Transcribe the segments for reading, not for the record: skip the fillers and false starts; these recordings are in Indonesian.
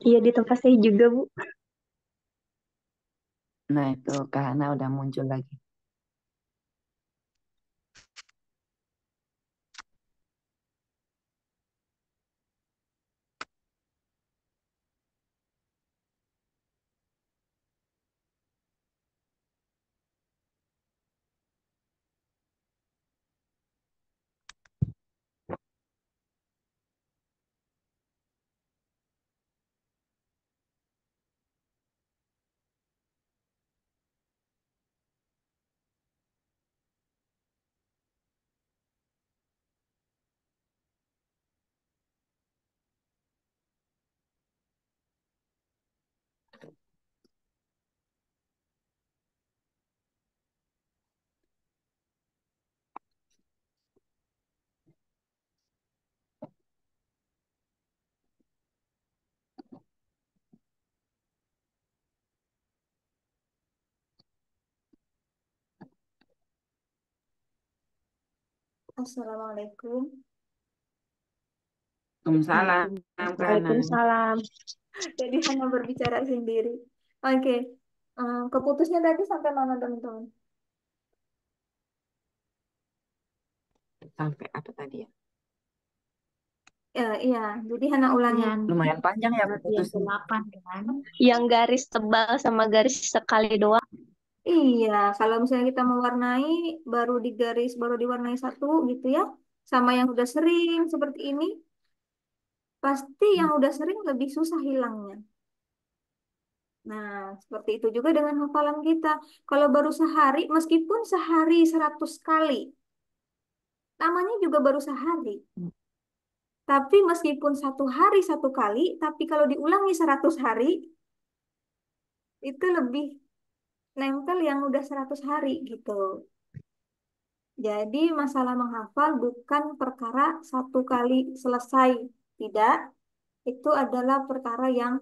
Iya di tempat saya juga, Bu. Nah, itu karena udah muncul lagi. Assalamualaikum. Waalaikumsalam, Kana. Waalaikumsalam. Jadi hanya berbicara sendiri. Oke, keputusnya tadi sampai mana teman-teman? Sampai apa tadi ya? Ya, iya. Jadi hanya ulangi. Yang Lumayan panjang ya yang putusnya. ke-8 kan. Yang garis tebal sama garis sekali doang. Iya, kalau misalnya kita mewarnai, baru diwarnai satu gitu ya. Sama yang udah sering seperti ini, pasti yang udah sering lebih susah hilangnya. Nah, seperti itu juga dengan hafalan kita. Kalau baru sehari, meskipun sehari 100 kali, namanya juga baru sehari. Tapi meskipun satu hari satu kali, tapi kalau diulangi 100 hari, itu lebih nempel yang udah 100 hari gitu. Jadi masalah menghafal bukan perkara satu kali selesai. Tidak, itu adalah perkara yang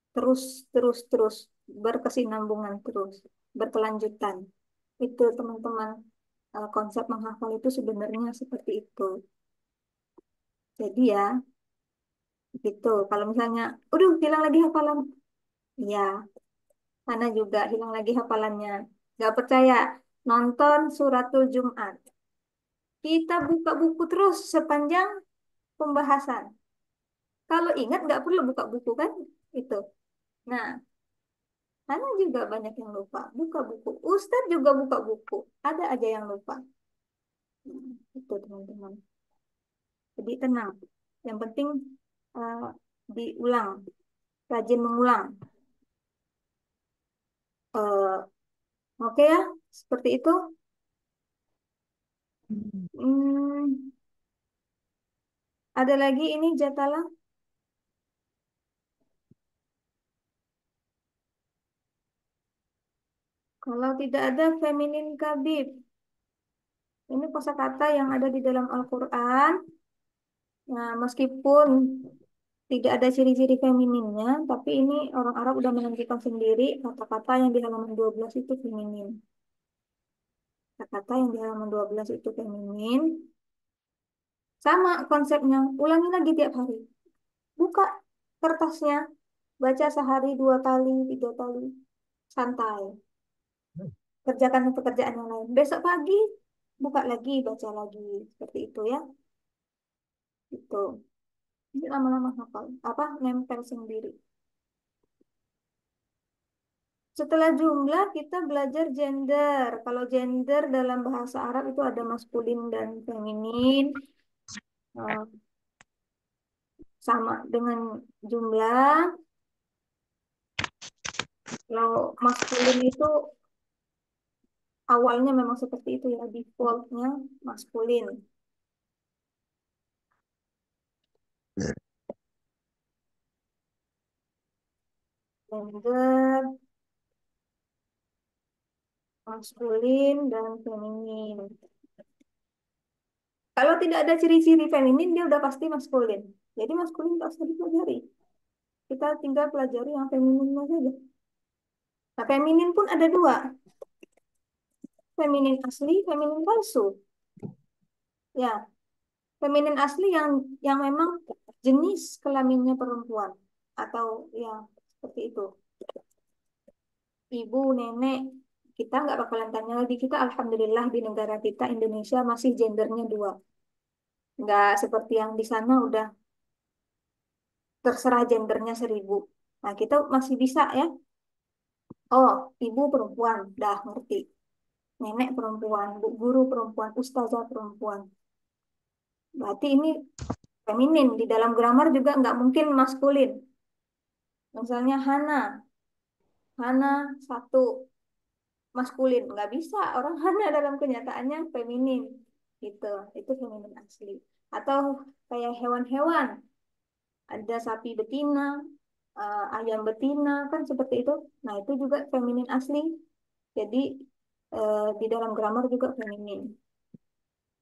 terus, terus, terus, berkesinambungan terus, berkelanjutan. Itu teman-teman, konsep menghafal itu sebenarnya seperti itu. Jadi ya, gitu. Kalau misalnya, udah hilang lagi hafalan. Ya, mana juga hilang lagi hafalannya. Gak percaya? Nonton Suratul Jumat. Kita buka buku terus sepanjang pembahasan. Kalau ingat nggak perlu buka buku kan? Itu. Nah, mana juga banyak yang lupa. Buka buku. Ustadz juga buka buku. Ada aja yang lupa. Itu teman-teman. Jadi tenang. Yang penting eh, diulang. Rajin mengulang. Eh, oke ya? Seperti itu. Hmm, ada lagi ini Jatala. Kalau tidak ada feminin kabib, ini kosakata yang ada di dalam Al-Quran. Nah, meskipun tidak ada ciri-ciri femininnya, tapi ini orang Arab udah menentukan sendiri kata-kata yang di halaman 12 itu feminin. Kata-kata yang di halaman 12 itu feminin. Sama konsepnya, ulangi lagi tiap hari. Buka kertasnya, baca sehari 2 kali, 3 kali, santai. Kerjakan pekerjaan yang lain. Besok pagi, buka lagi, baca lagi. Seperti itu ya. Itu. Ini lama-lama hafal. Apa? Nempel sendiri. Setelah jumlah, kita belajar gender. Kalau gender dalam bahasa Arab itu ada maskulin dan feminin. Eh, sama dengan jumlah. Kalau maskulin itu awalnya memang seperti itu ya. Defaultnya maskulin. Gender, maskulin, dan feminin. Kalau tidak ada ciri-ciri feminin, dia udah pasti maskulin. Jadi maskulin tak usah dipelajari. Kita tinggal pelajari yang femininnya saja. Nah, feminin pun ada dua. Feminin asli, feminin palsu. Ya, feminin asli yang memang jenis kelaminnya perempuan. atau ya seperti itu. Ibu, nenek, kita nggak bakalan tanya lagi. Kita alhamdulillah di negara kita Indonesia masih gendernya dua. Nggak seperti yang di sana udah terserah gendernya 1.000. Nah, kita masih bisa ya. Oh, ibu perempuan, dah ngerti. Nenek perempuan, bu guru perempuan, ustazah perempuan. Berarti ini feminin. Di dalam grammar juga nggak mungkin maskulin. Misalnya Hana, Hana satu maskulin, nggak bisa. Orang Hana dalam kenyataannya feminin, gitu. Itu feminin asli. Atau kayak hewan-hewan, ada sapi betina, ayam betina, kan seperti itu. Nah, itu juga feminin asli. Jadi di dalam grammar juga feminin.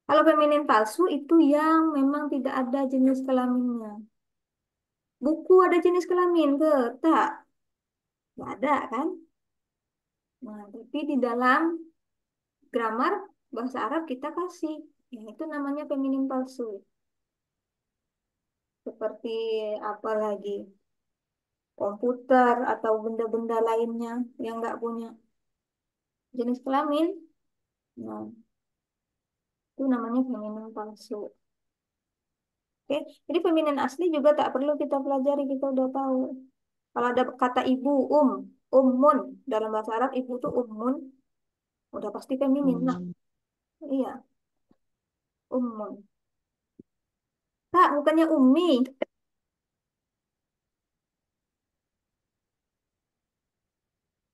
Kalau feminin palsu itu yang memang tidak ada jenis kelaminnya. Buku ada jenis kelamin ke? Tak, nggak ada kan? Nah, tapi di dalam grammar bahasa Arab kita kasih, ya itu namanya feminin palsu. Seperti apa lagi? Komputer atau benda-benda lainnya yang nggak punya jenis kelamin. Nah, itu namanya feminin palsu. Oke, jadi feminin asli juga tak perlu kita pelajari, kita udah tahu. Kalau ada kata ibu, ummun, dalam bahasa Arab ibu tuh ummun, udah pasti feminin lah. Hmm. Iya, ummun. Kak, bukannya ummi.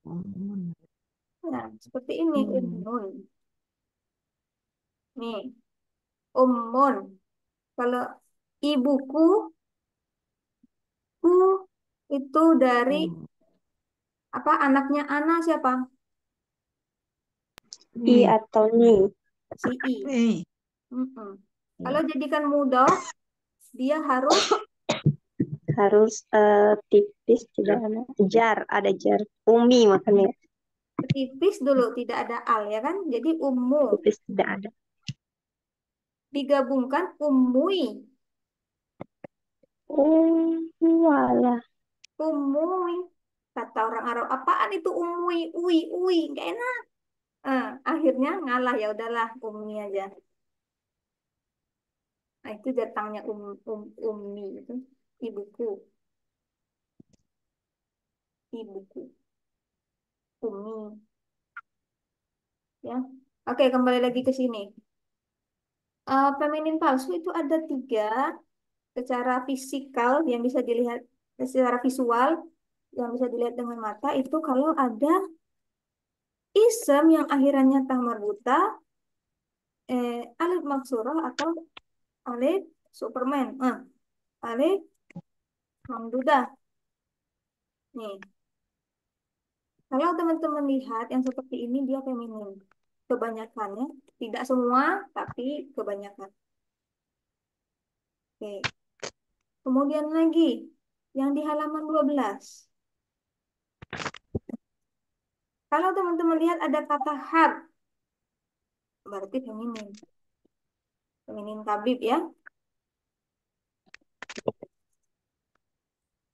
Hmm. Nah, seperti ini, Hmm. ummun. Nih, ummun. Kalau ibuku, ku itu dari Hmm. apa anaknya Ana siapa? I Nih, atau ni. Si I. nih. Mm-mm. Kalau Ya. jadikan mudhof, dia harus Harus tipis, tidak ada. Jar, ada jar. Umi makanya. tipis dulu, tidak ada al ya kan? Jadi ummu Tipis tidak ada. digabungkan ummui. Walah. Umui. Kata orang Arab, apaan itu umui? Ui, ui, nggak enak. Akhirnya ngalah ya udahlah umi aja. Nah, itu datangnya ummi itu ibuku, ibuku, ummi ya. Oke, kembali lagi ke sini. Feminin palsu itu ada 3 secara fisikal yang bisa dilihat secara visual yang bisa dilihat dengan mata itu kalau ada isem yang akhirannya tah marbuta, alif maksurah atau alif Superman, alif mamdudah. Nih, kalau teman-teman lihat yang seperti ini dia feminin. Kebanyakannya, tidak semua, tapi kebanyakan. Oke. Kemudian lagi, yang di halaman 12. Kalau teman-teman lihat ada kata har, berarti feminin. Feminin tabib ya.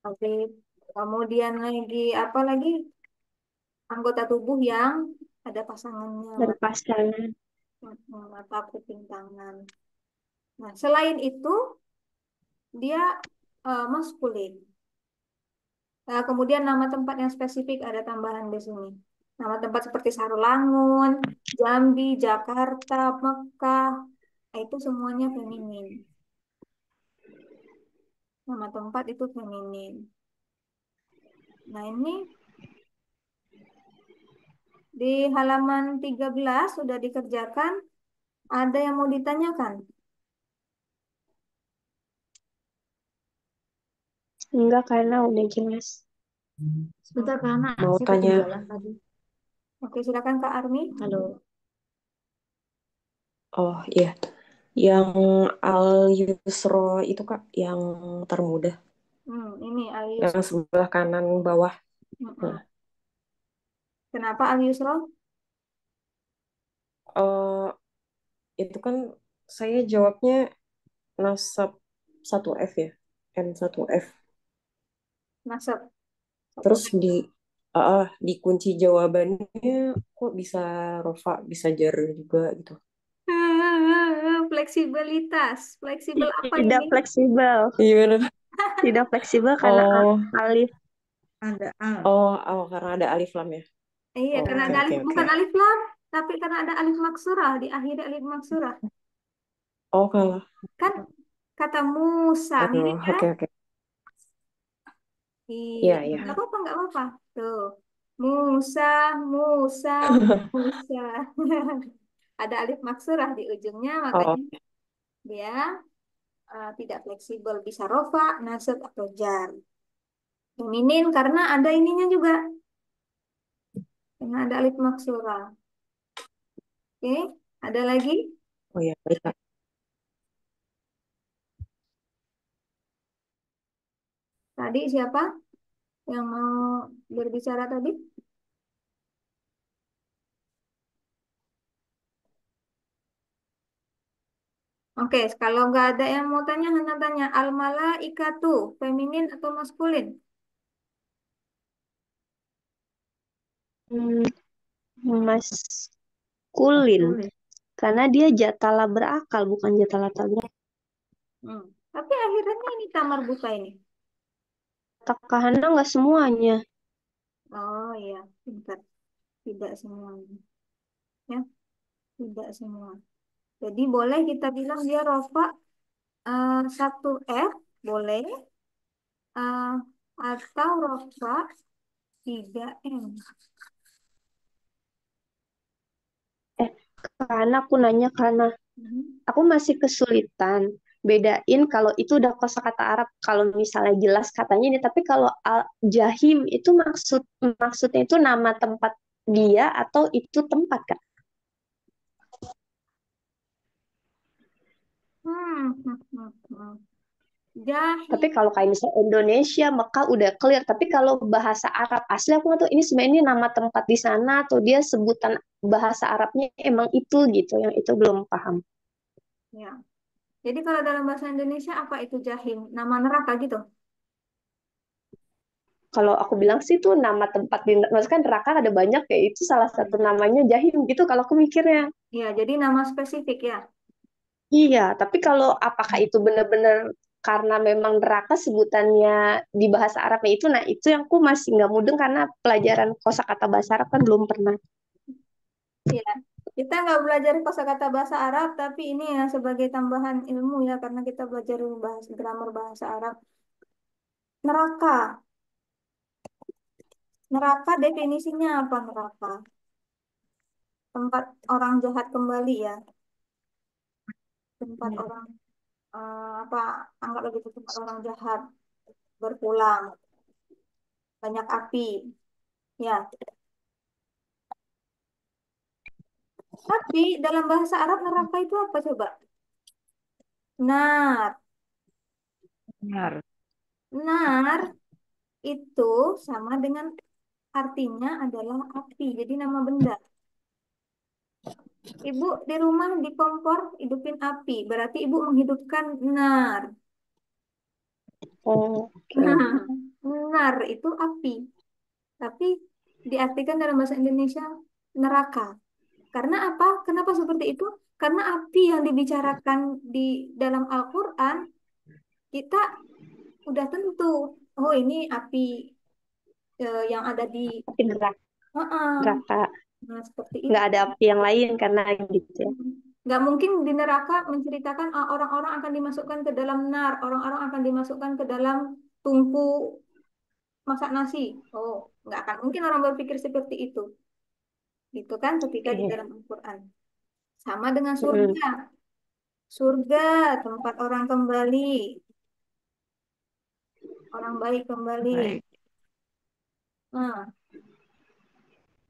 Tabib. Kemudian lagi, apa lagi? Anggota tubuh yang ada pasangannya, Berpasangan. mata, kuping, tangan. Nah, selain itu, dia maskulin. Kemudian nama tempat yang spesifik ada tambahan di sini. Nama tempat seperti Sarulangun, Jambi, Jakarta, Mekah, itu semuanya feminin. Nama tempat itu feminin. Nah, ini di halaman 13 sudah dikerjakan. Ada yang mau ditanyakan? Enggak, karena udah jelas. Sebentar karena Mau saya tanya, ketinggalan tadi. Oke, silakan Kak Armi. Halo. oh iya, yang Al Yusro itu Kak, yang termudah, Ini Alius. yang sebelah kanan bawah. Nah, Mm-mm. Kenapa Aliusro? eh itu kan saya jawabnya nasab 1F ya, N1F. Nasab. Satu Terus di kunci jawabannya kok bisa rofa, bisa jar juga gitu. Fleksibilitas. Fleksibel apa Tidak ini? fleksibel. Gimana? Tidak fleksibel karena Oh, alif. Ada al. karena ada alif lam ya. Iya, Oh, karena oke ada oke alif, oke. bukan alif lam, tapi karena ada alif maksurah, di akhir alif maksurah. Oh, kalau Kan kata Musa, oh, mirip kan? oke oke. Iya, Iya iya. nggak apa-apa, nggak apa-apa. Tuh, Musa, Musa, Musa. Ada alif maksurah di ujungnya, Oh, makanya dia tidak fleksibel. Bisa rofa, nasab, atau jar. Feminin karena ada ininya juga. Karena ada alif maksurah. Oke, ada lagi? oh ya, baik, Kak. Tadi siapa yang mau berbicara tadi? Oke, kalau nggak ada yang mau tanya, Hana tanya. Al-malaikatu, feminin atau maskulin? Hmm, maskulin. Maskulin. Karena dia jatala berakal, bukan jatala tak berakal. Hmm. Tapi akhirnya ini tamar buka ini. Takahana nggak semuanya. Oh iya, pintar. Tidak semuanya. Ya, tidak semua. Jadi boleh kita bilang dia rofa satu F, boleh. eh, atau rofa 3M. Eh, karena aku nanya karena Mhm. aku masih kesulitan bedain kalau itu udah kosakata Arab. Kalau misalnya jelas katanya ini, tapi kalau Jahim itu maksudnya itu nama tempat dia atau itu tempat Kak? Hmm. Tapi Jahim. kalau kayak misalnya Indonesia, Mekah udah clear. Tapi kalau bahasa Arab asli aku nggak tahu ini sebenarnya ini nama tempat di sana atau dia sebutan bahasa Arabnya emang itu gitu. Yang itu belum paham. Ya. Jadi kalau dalam bahasa Indonesia apa itu jahim? Nama neraka gitu. Kalau aku bilang sih itu nama tempat di, maksudnya kan neraka ada banyak ya. Itu salah satu namanya Jahim gitu kalau aku mikirnya. Ya, jadi nama spesifik ya. Iya, tapi kalau apakah itu benar-benar karena memang neraka sebutannya di bahasa Arabnya itu, nah itu yang aku masih nggak mudeng karena pelajaran kosakata bahasa Arab kan belum pernah. Ya. Kita nggak belajar kosakata bahasa Arab, tapi ini ya sebagai tambahan ilmu ya, karena kita belajar bahasa grammar bahasa Arab. Neraka. Neraka definisinya apa neraka? Tempat orang jahat kembali ya. Tempat orang apa anggap begitu tempat orang jahat berpulang, banyak api. Ya, tapi dalam bahasa Arab neraka itu apa coba? Nar. Benar. Nar itu sama dengan artinya adalah api. Jadi nama benda. Ibu di rumah di kompor hidupin api. Berarti ibu menghidupkan nar. Oh, oke. Nar itu api. Tapi diartikan dalam bahasa Indonesia neraka. Karena apa? Kenapa seperti itu? Karena api yang dibicarakan di dalam Al-Quran, kita udah tentu. Oh, ini api yang ada di... Tapi neraka, Heeh. neraka Nah, seperti nggak itu. ada api yang lain karena gitu ya. Nggak mungkin di neraka menceritakan orang-orang akan dimasukkan ke dalam nar, orang-orang akan dimasukkan ke dalam tungku masak nasi. Oh, nggak akan mungkin orang berpikir seperti itu. Itu kan ketika di Oke. dalam Al-Quran. Sama dengan Mm, surga. Surga, tempat orang kembali, orang baik kembali. Baik. Nah,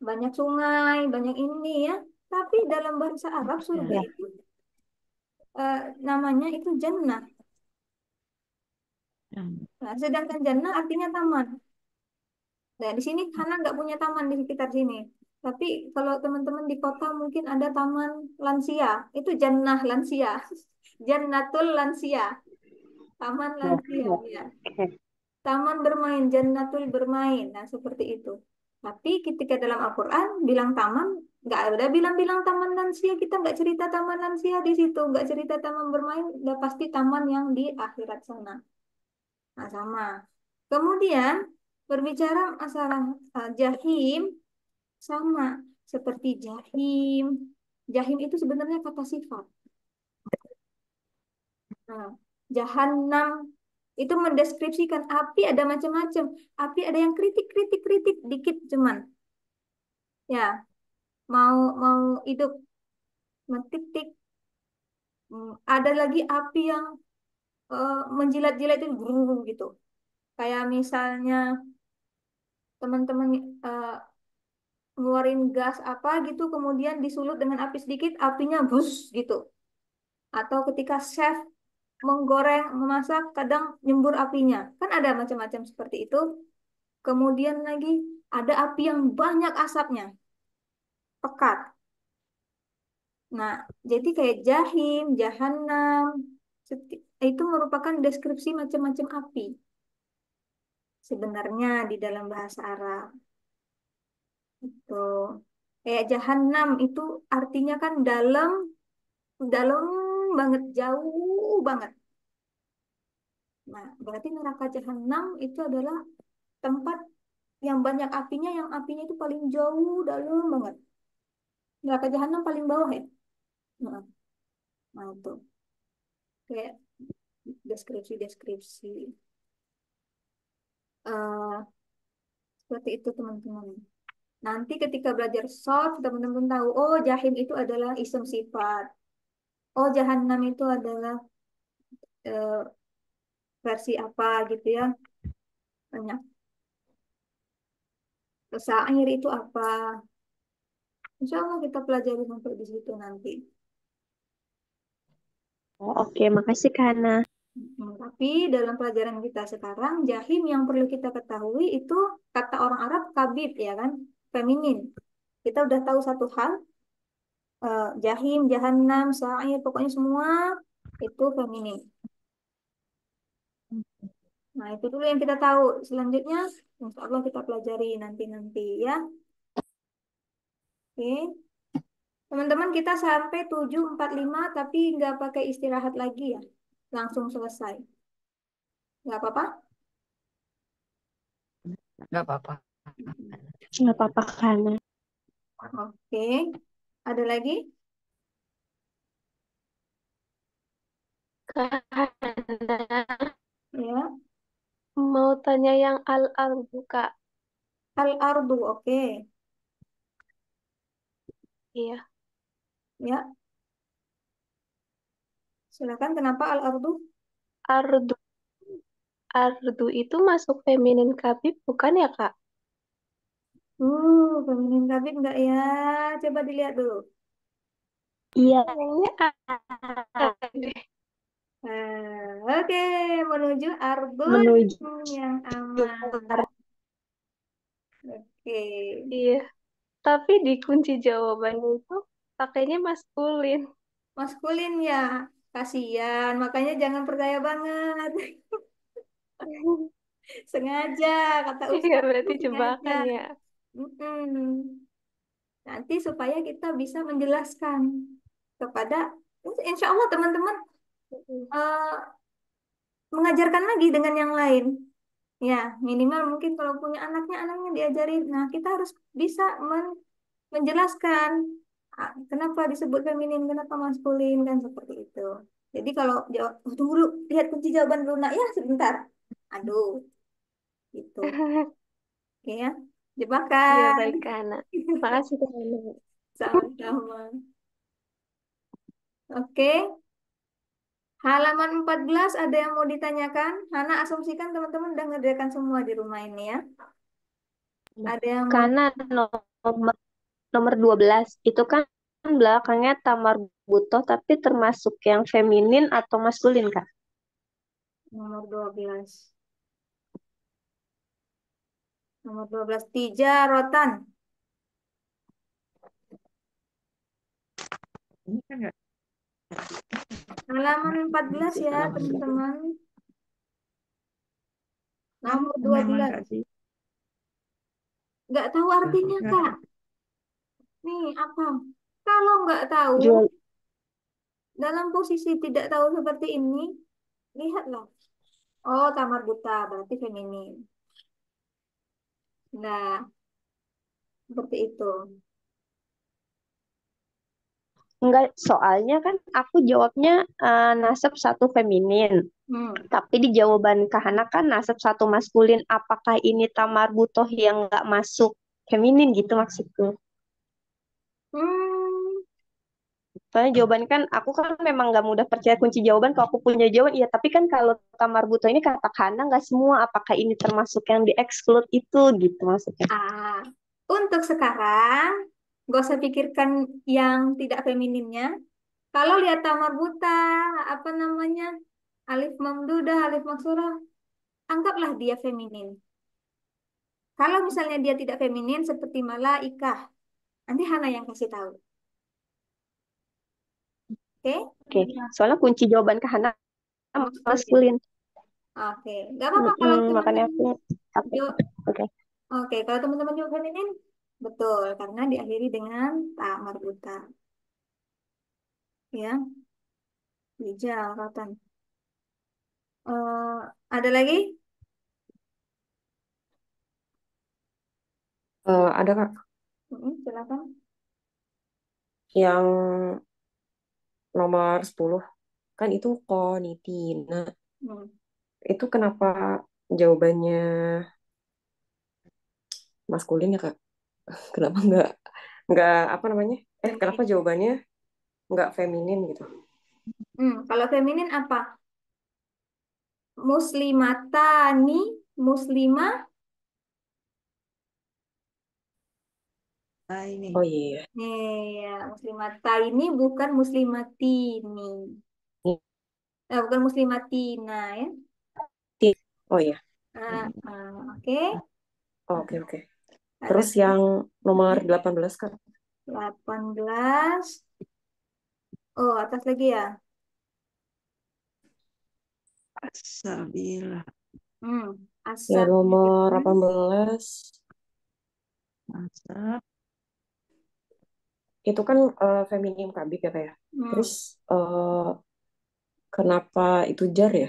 banyak sungai, banyak ini ya. Tapi dalam bahasa Arab surga Ya. ya. itu namanya itu jannah. Hmm. Nah, sedangkan jannah artinya taman. Nah, di sini Hana nggak punya taman di sekitar sini. Tapi kalau teman-teman di kota mungkin ada taman lansia. Itu jannah lansia. Jannatul lansia. Taman Oh, lansia, oh, ya. oke. taman bermain, jannatul bermain. Nah, seperti itu. Tapi ketika dalam Al-Quran bilang taman, nggak ada bilang-bilang taman lansia. Kita nggak cerita taman lansia di situ, nggak cerita taman bermain. Udah pasti taman yang di akhirat sana. Nah, sama. Kemudian berbicara masalah jahim, sama seperti jahim. Jahim itu sebenarnya kata sifat. Nah, Jahannam itu mendeskripsikan api ada macam-macam. Api ada yang kritik dikit cuman. Ya, mau mau hidup mentitik. Ada lagi api yang menjilat-jilat itu guru gitu. Kayak misalnya teman-teman ngeluarin gas apa gitu, kemudian disulut dengan api sedikit, apinya bus gitu. Atau ketika chef menggoreng, memasak, kadang nyembur apinya. Kan ada macam-macam seperti itu. Kemudian lagi ada api yang banyak asapnya, pekat. Nah, jadi kayak jahim, jahanam, itu merupakan deskripsi macam-macam api sebenarnya di dalam bahasa Arab. Itu kayak jahanam itu artinya kan dalam, dalam banget, jauh banget. Nah, berarti neraka jahanam itu adalah tempat yang banyak apinya, yang apinya itu paling jauh, dalam banget. Neraka jahanam paling bawah ya. Nah, nah itu kayak deskripsi-deskripsi. Eh seperti itu teman-teman. Nanti ketika belajar solve, teman-teman tahu, oh jahim itu adalah isim sifat. Oh jahannam itu adalah eh, versi apa gitu ya. Banyak. Sa'ir itu apa? Insya Allah kita pelajari sampai di situ nanti. Oh, oke, makasih Kak Hana. Tapi dalam pelajaran kita sekarang, jahim yang perlu kita ketahui itu kata orang Arab kabid ya kan, feminin. Kita udah tahu satu hal, jahim, jahannam, sa'ir, pokoknya semua itu feminin. Nah, itu dulu yang kita tahu. Selanjutnya, insya Allah kita pelajari nanti-nanti ya. Oke. Teman-teman, kita sampai 7.45 tapi nggak pakai istirahat lagi ya. Langsung selesai. Nggak apa-apa? Nggak apa-apa. Nggak apa-apa Kak Hana. Oke. Ada lagi? Kak Hana, Ya. mau tanya yang al-ardu Kak. Al-ardu, oke. Iya, Ya, silakan. Kenapa al-ardu? ardu. Ardu itu masuk feminin kabib bukan ya Kak? Feminin kabin enggak ya? Coba dilihat dulu. Iya, kayaknya ada deh. Oke, menuju arbun Menuju yang aman. Oke, iya. Tapi di kunci jawabannya itu pakainya maskulin. maskulin ya. Kasihan, makanya jangan percaya banget. Sengaja, kata Iya, Ustaz itu berarti sengaja. jebakan ya. Mm-mm. Nanti supaya kita bisa menjelaskan kepada, insya Allah teman-teman eh, mengajarkan lagi dengan yang lain. Ya, minimal mungkin kalau punya anaknya, anaknya diajarin. Nah, kita harus bisa menjelaskan kenapa disebut feminin, kenapa maskulin, kan seperti itu. Jadi kalau jawab, oh, tunggu dulu, lihat kunci jawaban dulu, nak. Ya, sebentar. Aduh, gitu. Oke ya, Iya, jebakan. baik Kana. Makasih Kana. Sama-sama. Oke, halaman 14 ada yang mau ditanyakan? Hana asumsikan teman-teman udah ngerjakan semua di rumah ini ya. Ada yang mau Kana nomor nomor 12 itu kan belakangnya tamar butoh tapi termasuk yang feminin atau maskulin Kak? nomor 12. Nomor 12 tijarotan. Ini kan nggak Halaman 14 ya, Halaman berapa? teman-teman. Nomor Memang 12. Kak sih. Nggak tahu artinya, Enggak. Kak. Nih, apa? Kalau nggak tahu, Jual. dalam posisi tidak tahu seperti ini, lihatlah. Oh, tamar buta, berarti feminin. Nah, seperti itu. Enggak, soalnya kan aku jawabnya nasab satu feminin. Hmm. Tapi di jawaban Kahana kan nasab satu maskulin. Apakah ini tamar butoh yang nggak masuk feminin gitu maksudku? Hmm. Soalnya jawaban kan aku kan memang nggak mudah percaya kunci jawaban kalau aku punya jawaban. Iya, tapi kan kalau tamar butoh ini kata Kahana nggak semua. Apakah ini termasuk yang di exclude itu gitu maksudnya? Ah, untuk sekarang, gak usah pikirkan yang tidak femininnya. Kalau lihat tamar buta, apa namanya, alif mamdudah, alif maksurah, anggaplah dia feminin. Kalau misalnya dia tidak feminin seperti malaikah, nanti Hana yang kasih tahu. Oke? Oke, soalnya kunci jawaban Kahana Maskulin. maskulin. Oke, nggak apa-apa kalau Makanya teman-teman aku takut. jawab. Oke. Oke, kalau teman-teman jawab feminin, betul, karena diakhiri dengan ta marbuta. Ya, hijau, rotan. Eh, ada lagi? Ada Kak Silakan. yang nomor 10 kan itu konitina. Hmm. Itu kenapa jawabannya maskulin ya Kak? Kenapa nggak apa namanya? Kenapa Feminin. jawabannya nggak feminin gitu? Kalau feminin apa? Muslimatani, muslimah. Nah, ini. Oh iya. Nih, ya, muslimata ini bukan muslimatini. Bukan muslimatina ya. Oh iya. Oke. Oh, oke oke. Ada Terus yang nomor 18 Kak? 18. Oh, atas lagi ya. Sabila. Ya Asal nomor 18 Masa. itu kan feminim kabik ya Kak ya. Terus Hmm, kenapa itu jar ya?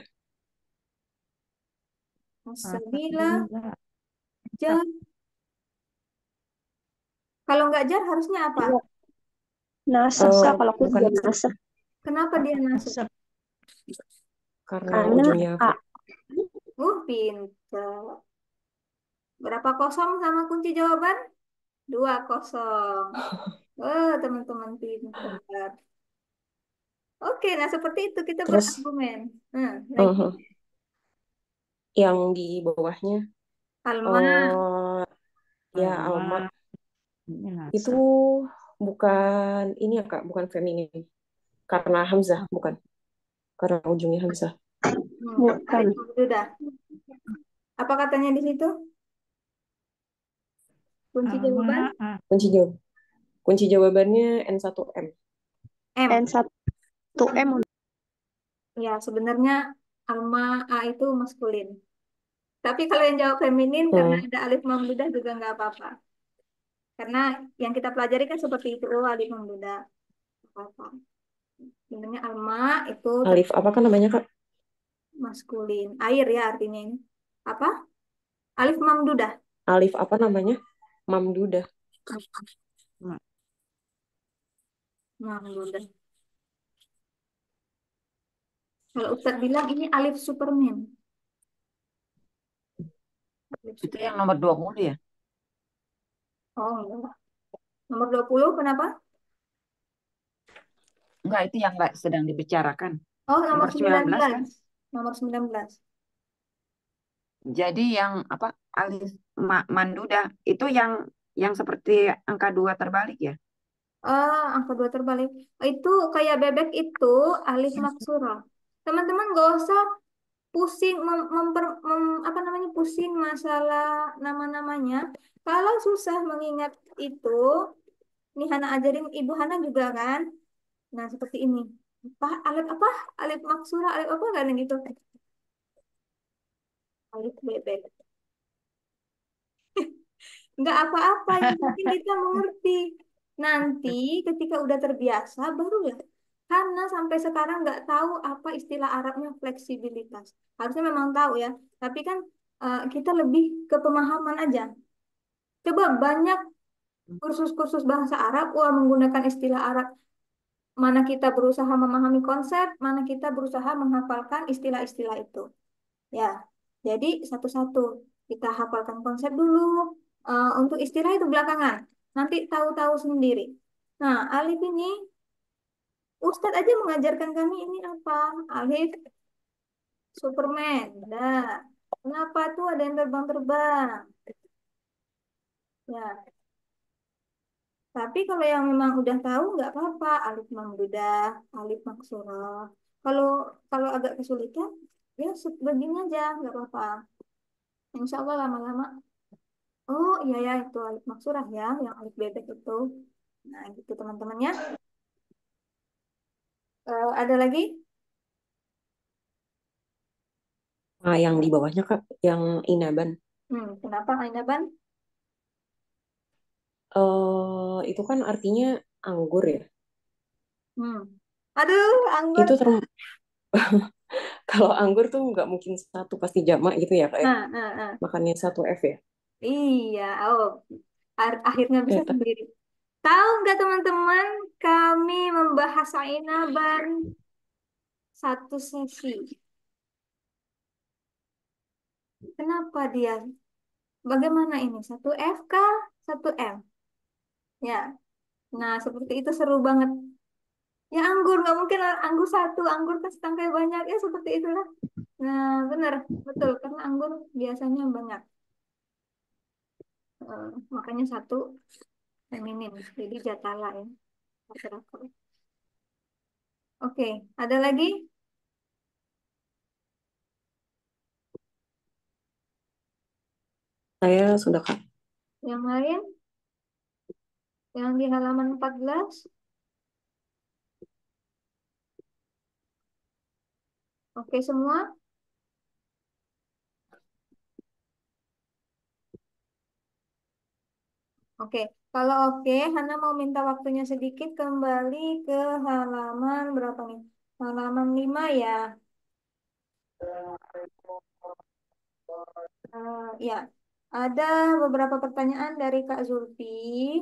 Asabila Sabila. jar. Kalau nggak jar harusnya apa? Iya, nasa kalau aku Bukan juga nasa Kenapa dia masuk? Asap. karena karena ujungnya A. Pinter. Berapa kosong sama kunci jawaban? 2-0. Oh, teman-teman pinter. Oke, nah seperti itu kita terus berargumen. Lagi. yang di bawahnya Alma. eh ya Alma Alma. Ini itu nasab. bukan ini ya Kak, bukan feminin. Karena Hamzah, bukan. Karena ujungnya Hamzah. Bukan. Alif sudah. Apa katanya di situ? Kunci jawaban Alma. Kunci jawab. Kunci jawabannya N1M. M. N1M. Ya, sebenarnya Alma A itu maskulin. Tapi kalau yang jawab feminin karena Hmm. ada alif mamdudah juga nggak apa-apa. Karena yang kita pelajari kan seperti itu, oh, alif mamdudah. Nggak apa-apa. Sebenarnya Alma itu Alif apa kan namanya Kak? maskulin. Air ya artinya ini. Apa? Alif mamdudah. Alif apa namanya? Mamdudah. Mamdudah. Kalau Ustadz bilang ini alif Superman. Alif Itu yang Superman. nomor 20 ya? Oh, enggak. Nomor 20 kenapa? Enggak, itu yang enggak sedang dibicarakan. Oh, nomor Nomor 19 19. kan? Nomor 19. Jadi yang apa? Alif Manduda itu yang seperti angka 2 terbalik ya? Angka 2 terbalik. Itu kayak bebek itu alif maksurah. Teman-teman gak usah pusing apa namanya pusing masalah nama-namanya. Kalau susah mengingat itu, nih Hana ajarin Ibu Hana juga kan. Nah, seperti ini. Apa? Alif apa? Alif maksurah, alif apa kan gitu. Alif bebek. Nggak apa-apa, yang penting kita mengerti. Nanti ketika udah terbiasa, barulah. Karena sampai sekarang nggak tahu apa istilah Arabnya fleksibilitas. Harusnya memang tahu ya, tapi kan kita lebih ke pemahaman aja. Coba banyak kursus-kursus bahasa Arab, wah menggunakan istilah Arab. Mana kita berusaha memahami konsep, mana kita berusaha menghafalkan istilah-istilah itu. Ya, jadi satu-satu kita hafalkan konsep dulu. Untuk istilah itu belakangan. Nanti tahu-tahu sendiri. Nah, alif ini Ustadz aja mengajarkan kami ini apa? Alif Superman. Nah, kenapa tuh ada yang terbang-terbang? Ya, tapi kalau yang memang udah tahu nggak apa-apa. Alif mamdudah, alif maksurah. Kalau kalau agak kesulitan, ya begini aja, nggak apa-apa. Insya Allah lama-lama. Oh iya ya itu alif maksurah ya, yang alif bebek itu. Nah gitu teman-temannya. Ada lagi? Nah, yang di bawahnya Kak, yang inaban. Kenapa Ainaban? Itu kan artinya anggur ya. Hmm. Aduh, anggur. Itu kalau anggur tuh nggak mungkin satu pasti jamak gitu ya Kak ya. Nah, nah, nah. Makannya satu F ya. Iya, oh, akhirnya bisa Ternyata. sendiri. Tahu nggak teman-teman, kami membahas Ainaban satu sesi. Kenapa dia? Bagaimana ini? Satu F kah? Satu M? Ya, nah seperti itu seru banget. Ya anggur, nggak mungkin anggur satu, anggur kan setangkai banyak. Ya seperti itulah. Nah, benar, betul. Karena anggur biasanya banyak. Makanya satu feminin. Jadi jatala ya. Laki-laki. Oke, ada lagi? Saya sudah Kak. Yang lain? Yang di halaman 14? Oke semua? Oke, kalau oke, Hana mau minta waktunya sedikit kembali ke halaman berapa nih? Halaman 5 ya. Ya, ada beberapa pertanyaan dari Kak Zulfi.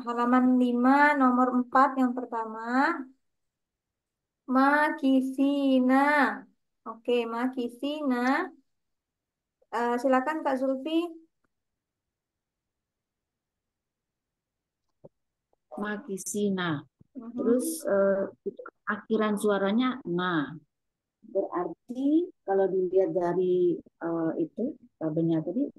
Halaman 5 nomor 4 yang pertama. Makisina. Oke, Makisina. Silakan Kak Zulfi. Makisina. Terus Mhm. akhiran suaranya nah. Berarti kalau dilihat dari itu tabelnya tadi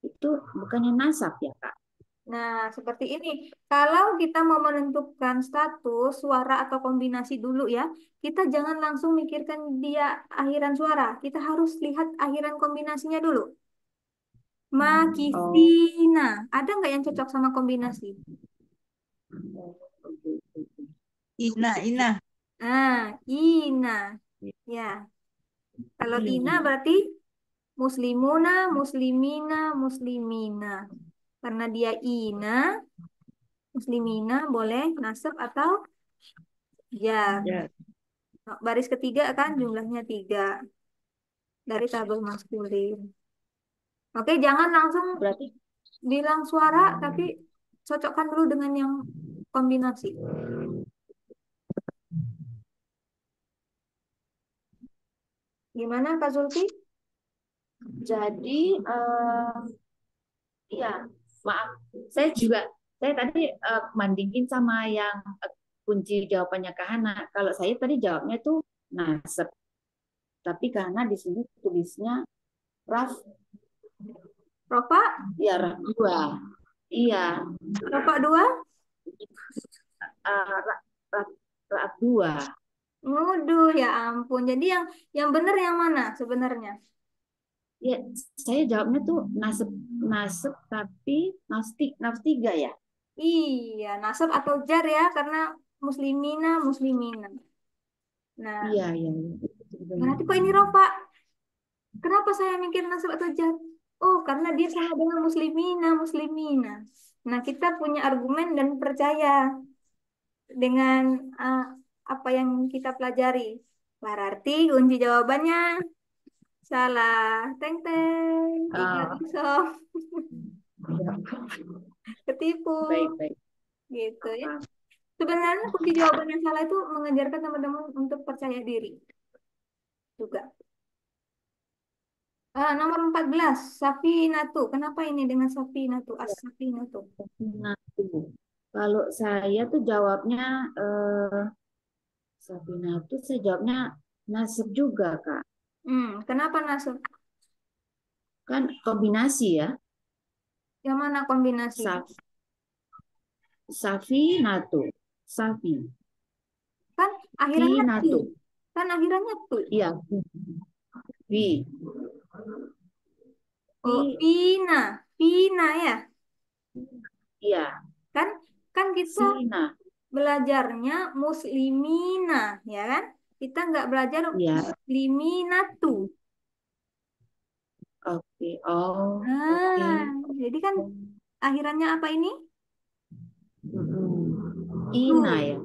itu bukannya nasab ya Kak? Nah, seperti ini. Kalau kita mau menentukan status suara atau kombinasi dulu ya, kita jangan langsung mikirkan dia akhiran suara. Kita harus lihat akhiran kombinasinya dulu. Oh, Makisina. Ada nggak yang cocok sama kombinasi? Ina, Ina. Ina. Ya. Kalau Ina Ina. berarti muslimuna, muslimina, muslimina. Karena dia Ina, muslimina boleh nasab atau jar. Ya. Baris ketiga kan jumlahnya 3 dari tabel maskulin. Oke, jangan langsung Berarti bilang suara, tapi cocokkan dulu dengan yang kombinasi. Gimana Kak Zulfi? jadi iya, maaf. Saya tadi bandingin sama yang kunci jawabannya Kak Hana. Kalau saya tadi jawabnya tuh nasab, tapi Kak Hana di sini tulisnya raf, Ropa? ya raf dua. Iya, Ropa 2? raf, raf dua. Waduh, ya ampun. Jadi yang benar yang mana sebenarnya? Ya, saya jawabnya tuh nasab, nasab tapi naf tiga ya. Iya, nasab atau jar ya, karena muslimina, muslimina. Nah, Iya, iya, iya. berarti kok ini rofa? Kenapa saya mikir nasab atau jar? Oh, karena dia sama dengan muslimina, muslimina. Nah, kita punya argumen dan percaya dengan apa yang kita pelajari. Berarti kunci jawabannya salah. Teng teng, tiga Ah, kosong. ya. Ketipu, Baik. gitu ya. Paham. Sebenarnya kunci jawaban yang salah itu mengajarkan teman-teman untuk percaya diri juga. Nomor 14, Safinatu. Kenapa ini dengan Safinatu? As-Safinatu. Safinatu. Kalau saya tuh jawabnya Safinatu, saya jawabnya nasib juga, Kak. Kenapa nasab? Kan kombinasi ya. Yang mana kombinasi? Saf, Safinatu. Safi. Kan akhirannya tu. Finatu. Kan akhirannya tu. Iya. Fi. Oh, Fi. Vina. Vina ya. Iya. Kan kan kita Sina. belajarnya muslimina, ya kan? Kita nggak belajar Iya. musliminatu. Oke. Oh, oke. Nah, jadi kan akhirannya apa ini? Ina Tu. ya.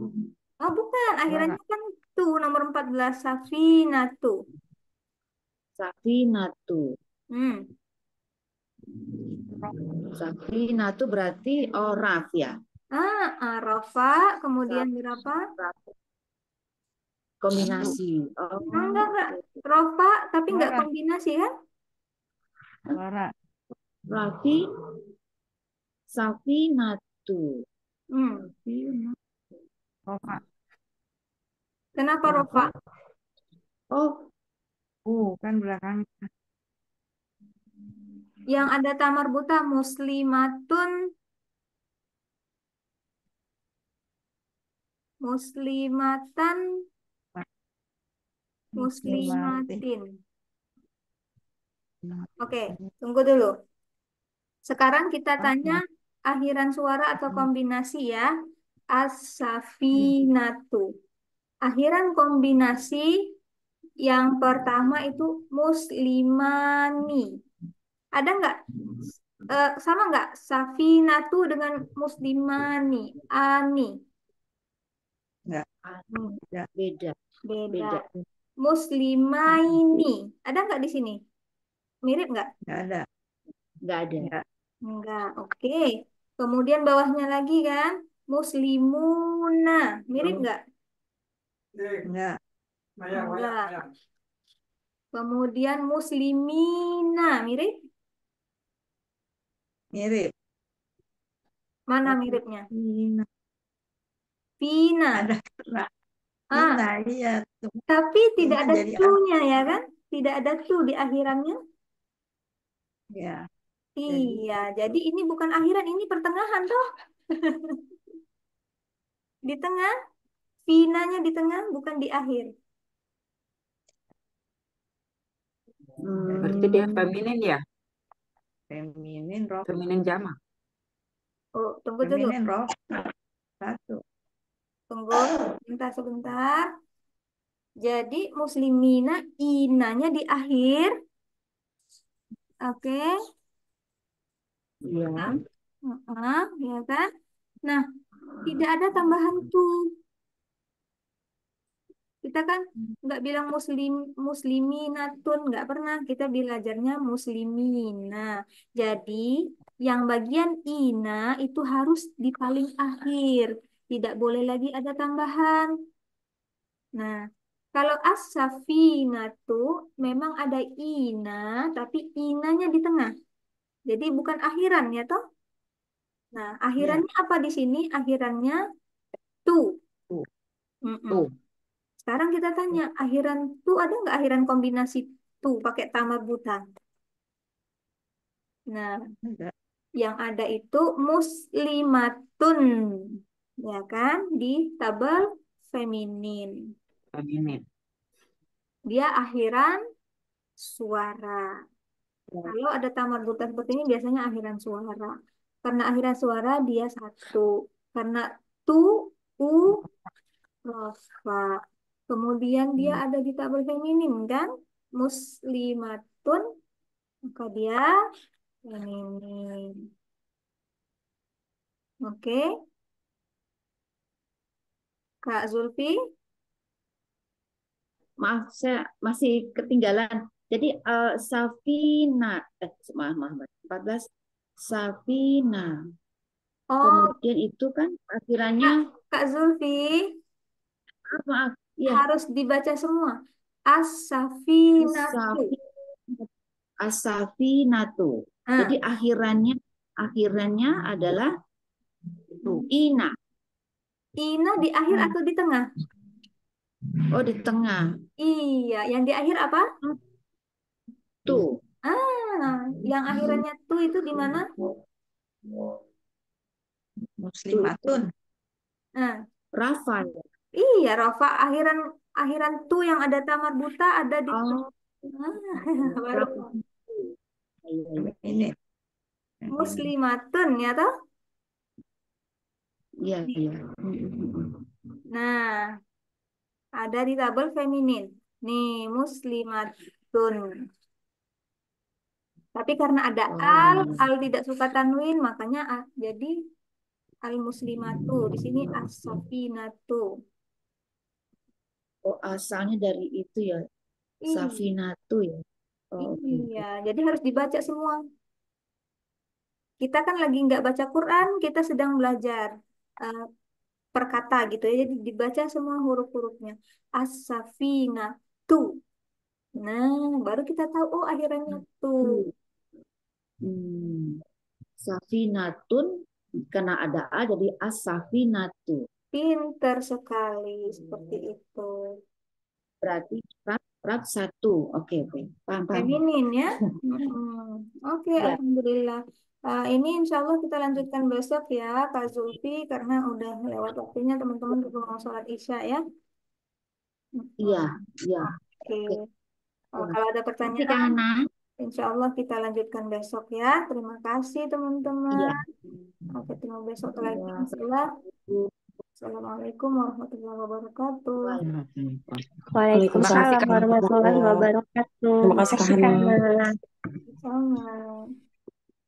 Oh, bukan. Suara. Akhirannya kan tu, nomor 14, Safinatu. Safinatu. Hmm. Safinatu berarti oraf ya. Arafah, kemudian berapa? Kombinasi. Oh, Enggak. Rofa, tapi enggak Suara. kombinasi kan? Suara. berarti Safinatu. Hmm. Rofa. Kenapa Rofa? Oh, Kan belakang. Yang ada tamar buta muslimatun, muslimatan, Muslimati. muslimatin. Oke, tunggu dulu. Sekarang kita tanya akhiran suara atau kombinasi ya. As-safinatu. Akhiran kombinasi yang pertama itu muslimani. Ada nggak? Sama nggak? Safinatu dengan muslimani. Ani. Enggak. beda. Beda. Beda. Muslimaini. Ada nggak di sini? Mirip nggak? Enggak ada. Nggak ada. Enggak. Enggak. Oke. Kemudian bawahnya lagi kan? Muslimuna. Mirip nggak? Enggak. Enggak. Kemudian muslimina. Mirip? Mirip. Mana miripnya? Ina. Pina. Ada. Ah, Ina, iya. Tuh. tapi tidak Ina ada jadi tu-nya ya kan? Tidak ada tu di akhirannya. ya. Jadi Iya, jadi ini bukan akhiran, ini pertengahan toh. Di tengah, finanya di tengah, bukan di akhir. berarti dia feminin ya? Feminin roh. Feminin jamak. Oh, tunggu dulu. Feminin roh. Satu. Tunggu, sebentar. Jadi muslimina, inanya di akhir. Oke. Iya. Ya kan? Nah, tidak ada tambahan tu. Kita kan nggak bilang musliminatun, nggak pernah. Kita belajarnya muslimina. Jadi yang bagian ina itu harus di paling akhir. Tidak boleh lagi ada tambahan. Nah, kalau as-safinatu memang ada ina, tapi inanya di tengah. Jadi bukan akhiran ya toh? Nah, Ya. akhirannya apa di sini? Akhirannya tu. Tuh. Mm-mm. Tuh. Sekarang kita tanya, akhiran tu ada nggak akhiran kombinasi tu pakai tamar buta? Nah, Ada. yang ada itu muslimatun, ya kan? Di tabel feminin. Feminin. Dia akhiran suara. Kalau ada tamar buta seperti ini biasanya akhiran suara. Karena akhiran suara dia satu. Karena tu, u, rofa. Kemudian dia ada di tabel feminin kan? muslimatun, maka dia feminin. Oke, Kak Zulfi. Maaf, saya masih ketinggalan. Jadi Safina, maaf, 14 Safina. Oh, Kemudian itu kan akhirannya Kak Zulfi maaf, ya harus dibaca semua. As-safinatu. Safi Asafinatu. Ah, Jadi akhirannya adalah ina. ina di akhir atau di tengah? Oh, di tengah. Iya, yang di akhir apa? Tuh. Yang akhirannya tuh itu di mana? Muslimatun. Nah, Rafa. iya, Rafa akhiran akhiran tuh yang ada tamar buta ada di Oh, baru Rafa. Iya, iya. Feminin. muslimatun ya toh? Iya, iya. Nah, ada di tabel feminin. Nih, muslimatun. Tapi karena ada al tidak suka tanwin, makanya jadi al muslimatu. Di sini as-safinatu. Oh, asalnya dari itu ya, Ih, Safinatu ya. Oh, oke. iya, jadi harus dibaca semua. Kita kan lagi nggak baca Quran, kita sedang belajar eh, per kata gitu ya. Jadi dibaca semua huruf-hurufnya. As-safinatu. Nah, baru kita tahu oh akhirannya tuh. Hmm. Safinatun karena ada A jadi as-safinatu. Pinter sekali seperti itu. Berarti rab satu. Oke, oke. Paham, paham. Feminin ya. Mm-mm. Oke, Ya, Alhamdulillah. Ini insya Allah kita lanjutkan besok ya, Kak Zulfi, karena udah lewat waktunya teman-teman juga mau sholat Isya ya. iya, Mm-mm. iya. Oke. Oke. Ya. Kalau ada Nanti Kak pertanyaan, Hana. insya Allah kita lanjutkan besok ya. Terima kasih Iya. teman-teman. Sampai ketemu besok lagi. Ya, Insya Assalamualaikum warahmatullahi wabarakatuh. Waalaikumsalam Waalaikumsalam. warahmatullahi wabarakatuh. Terima kasih Kak Makasih Hana. Kak Hana. Sama.